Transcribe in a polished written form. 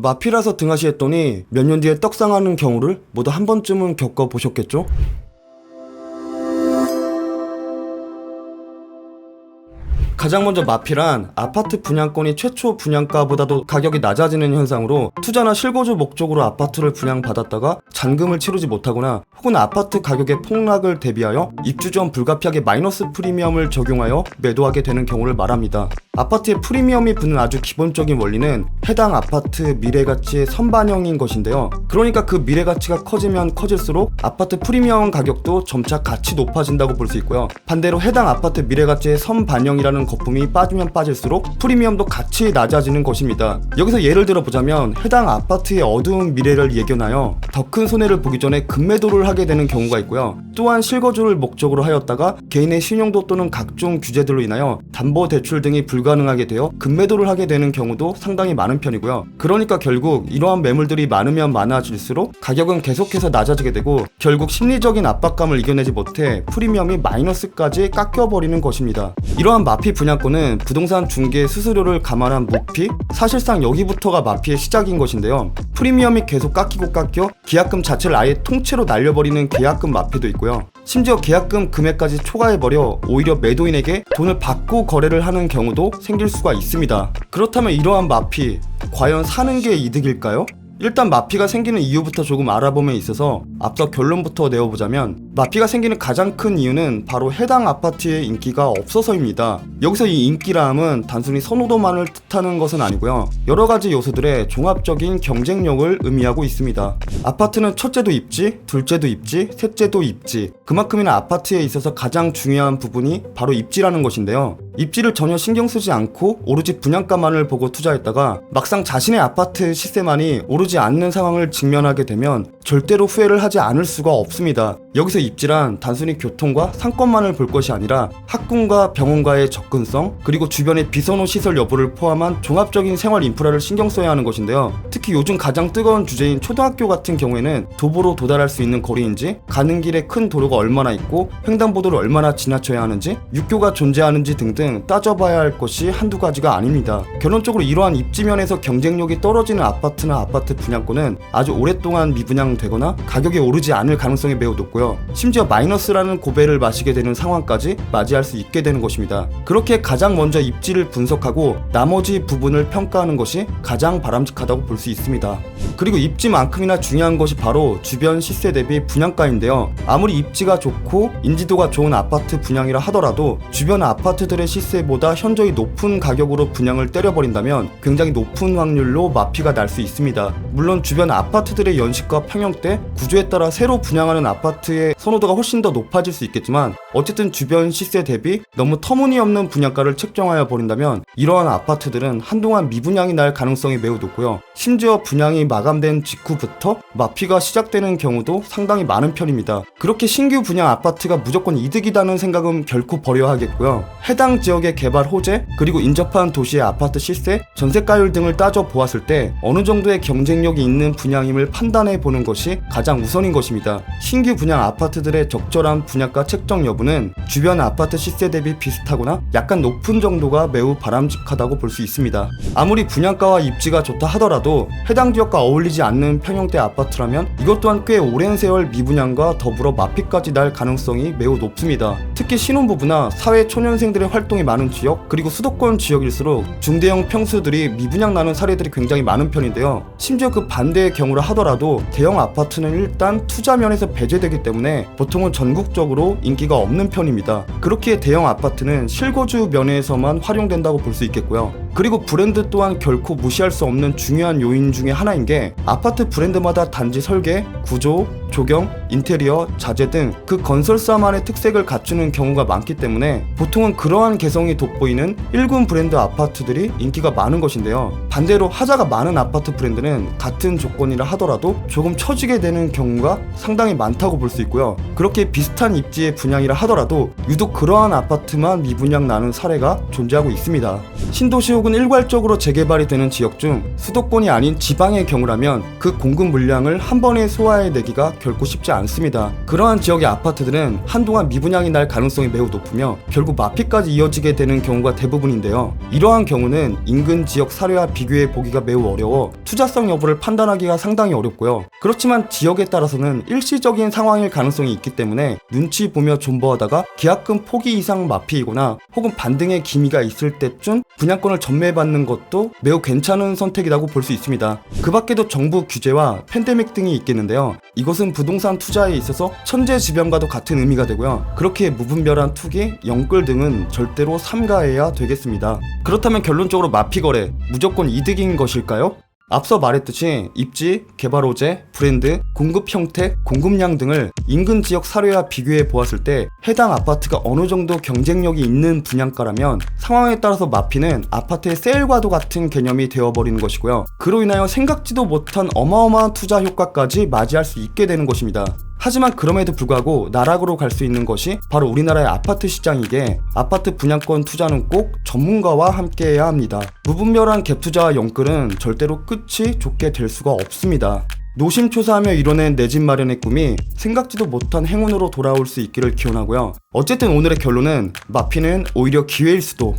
마피라서 등하시 했더니 몇 년 뒤에 떡상하는 경우를 모두 한 번쯤은 겪어보셨겠죠? 가장 먼저 마피란 아파트 분양권이 최초 분양가보다도 가격이 낮아지는 현상으로 투자나 실거주 목적으로 아파트를 분양받았다가 잔금을 치르지 못하거나 혹은 아파트 가격의 폭락을 대비하여 입주 전 불가피하게 마이너스 프리미엄을 적용하여 매도하게 되는 경우를 말합니다. 아파트의 프리미엄이 붙는 아주 기본적인 원리는 해당 아파트 미래가치의 선반영인 것인데요. 그러니까 그 미래가치가 커지면 커질수록 아파트 프리미엄 가격도 점차 같이 높아진다고 볼 수 있고요. 반대로 해당 아파트 미래가치의 선반영이라는 거품이 빠지면 빠질수록 프리미엄도 같이 낮아지는 것입니다. 여기서 예를 들어보자면 해당 아파트의 어두운 미래를 예견하여 더 큰 손해를 보기 전에 급매도를 하게 되는 경우가 있고요. 또한 실거주를 목적으로 하였다가 개인의 신용도 또는 각종 규제들로 인하여 담보대출 등이 불가능하게 되어 급매도를 하게 되는 경우도 상당히 많은 편이고요. 그러니까 결국 이러한 매물들이 많으면 많아질수록 가격은 계속해서 낮아지게 되고 결국 심리적인 압박감을 이겨내지 못해 프리미엄이 마이너스까지 깎여버리는 것입니다. 이러한 마피 분양권은 부동산 중개 수수료를 감안한 무피? 사실상 여기부터가 마피의 시작인 것인데요. 프리미엄이 계속 깎이고 깎여 계약금 자체를 아예 통째로 날려버리는 계약금 마피도 있고요. 심지어 계약금 금액까지 초과해버려 오히려 매도인에게 돈을 받고 거래를 하는 경우도 생길 수가 있습니다. 그렇다면 이러한 마피, 과연 사는 게 이득일까요? 일단 마피가 생기는 이유부터 조금 알아봄에 있어서 앞서 결론부터 내어보자면 마피가 생기는 가장 큰 이유는 바로 해당 아파트의 인기가 없어서입니다. 여기서 이 인기라함은 단순히 선호도만을 뜻하는 것은 아니고요. 여러가지 요소들의 종합적인 경쟁력을 의미하고 있습니다. 아파트는 첫째도 입지, 둘째도 입지, 셋째도 입지. 그만큼이나 아파트에 있어서 가장 중요한 부분이 바로 입지라는 것인데요. 입지를 전혀 신경 쓰지 않고 오로지 분양가만을 보고 투자했다가 막상 자신의 아파트 시세만이 오르지 않는 상황을 직면하게 되면 절대로 후회를 하지 않을 수가 없습니다. 여기서 입지란 단순히 교통과 상권만을 볼 것이 아니라 학군과 병원과의 접근성, 그리고 주변의 비선호 시설 여부를 포함한 종합적인 생활 인프라를 신경 써야 하는 것인데요. 특히 요즘 가장 뜨거운 주제인 초등학교 같은 경우에는 도보로 도달할 수 있는 거리인지, 가는 길에 큰 도로가 얼마나 있고 횡단보도를 얼마나 지나쳐야 하는지, 육교가 존재하는지 등등 따져봐야 할 것이 한두 가지가 아닙니다. 결론적으로 이러한 입지면에서 경쟁력이 떨어지는 아파트나 아파트 분양권은 아주 오랫동안 미분양되거나 가격이 오르지 않을 가능성이 매우 높고요. 심지어 마이너스라는 고배를 마시게 되는 상황까지 맞이할 수 있게 되는 것입니다. 그렇게 가장 먼저 입지를 분석하고 나머지 부분을 평가하는 것이 가장 바람직하다고 볼 수 있습니다. 그리고 입지만큼이나 중요한 것이 바로 주변 시세 대비 분양가인데요. 아무리 입지가 좋고 인지도가 좋은 아파트 분양이라 하더라도 주변 아파트들의 시세보다 현저히 높은 가격으로 분양을 때려버린다면 굉장히 높은 확률로 마피가 날 수 있습니다. 물론 주변 아파트들의 연식과 평형대, 구조에 따라 새로 분양하는 아파트의 선호도가 훨씬 더 높아질 수 있겠지만 어쨌든 주변 시세 대비 너무 터무니없는 분양가를 책정하여 버린다면 이러한 아파트들은 한동안 미분양이 날 가능성이 매우 높고요. 심지어 분양이 마감된 직후부터 마피가 시작되는 경우도 상당히 많은 편입니다. 그렇게 신규 분양 아파트가 무조건 이득이라는 생각은 결코 버려야 하겠고요. 해당 지역의 개발 호재, 그리고 인접한 도시의 아파트 시세, 전세가율 등을 따져 보았을 때 어느 정도의 경쟁력이 있는 분양임을 판단해 보는 것이 가장 우선인 것입니다. 신규 분양 아파트들의 적절한 분양가 책정 여부는 주변 아파트 시세 대비 비슷하거나 약간 높은 정도가 매우 바람직하다고 볼 수 있습니다. 아무리 분양가와 입지가 좋다 하더라도 해당 지역과 어울리지 않는 평형대 아파트라면 이것 또한 꽤 오랜 세월 미분양과 더불어 마피까지 날 가능성이 매우 높습니다. 특히 신혼부부나 사회 초년생들의 활동이 많은 지역, 그리고 수도권 지역일수록 중대형 평수들이 미분양 나는 사례들이 굉장히 많은 편인데요. 심지어 그 반대의 경우라 하더라도 대형 아파트는 일단 투자 면에서 배제되기 때문에 보통은 전국적으로 인기가 없는 편입니다. 그렇기에 대형 아파트는 실거주 면에서만 활용된다고 볼 수 있겠고요. 그리고 브랜드 또한 결코 무시할 수 없는 중요한 요인 중에 하나인 게 아파트 브랜드마다 단지 설계, 구조, 조경, 인테리어, 자재 등 그 건설사만의 특색을 갖추는 경우가 많기 때문에 보통은 그러한 개성이 돋보이는 1군 브랜드 아파트들이 인기가 많은 것인데요. 반대로 하자가 많은 아파트 브랜드는 같은 조건이라 하더라도 조금 처지게 되는 경우가 상당히 많다고 볼 수 있고요. 그렇게 비슷한 입지의 분양이라 하더라도 유독 그러한 아파트만 미분양 나는 사례가 존재하고 있습니다. 신도시 혹은 일괄적으로 재개발이 되는 지역 중 수도권이 아닌 지방의 경우라면 그 공급 물량을 한 번에 소화해내기가 결코 쉽지 않습니다. 그러한 지역의 아파트들은 한동안 미분양이 날 가능성이 매우 높으며 결국 마피까지 이어지게 되는 경우가 대부분인데요. 이러한 경우는 인근 지역 사례와 비교해 보기가 매우 어려워 투자성 여부를 판단하기가 상당히 어렵고요. 그렇지만 지역에 따라서는 일시적인 상황일 가능성이 있기 때문에 눈치 보며 존버하다가 계약금 포기 이상 마피이거나 혹은 반등의 기미가 있을 때쯤 분양권을 전매받는 것도 매우 괜찮은 선택이라고 볼 수 있습니다. 그 밖에도 정부 규제와 팬데믹 등이 있겠는데요. 이것은 부동산 투자에 있어서 천재지변과도 같은 의미가 되고요. 그렇게 무분별한 투기, 영끌 등은 절대로 삼가해야 되겠습니다. 그렇다면 결론적으로 마피 거래 무조건 이득인 것일까요? 앞서 말했듯이 입지, 개발 호재, 브랜드, 공급 형태, 공급량 등을 인근 지역 사례와 비교해 보았을 때 해당 아파트가 어느 정도 경쟁력이 있는 분양가라면 상황에 따라서 마피는 아파트의 세일과도 같은 개념이 되어버리는 것이고요. 그로 인하여 생각지도 못한 어마어마한 투자 효과까지 맞이할 수 있게 되는 것입니다. 하지만 그럼에도 불구하고 나락으로 갈 수 있는 것이 바로 우리나라의 아파트 시장이기에 아파트 분양권 투자는 꼭 전문가와 함께 해야 합니다. 무분별한 갭 투자와 영끌은 절대로 끝이 좋게 될 수가 없습니다. 노심초사하며 이뤄낸 내 집 마련의 꿈이 생각지도 못한 행운으로 돌아올 수 있기를 기원하고요. 어쨌든 오늘의 결론은 마피는 오히려 기회일 수도,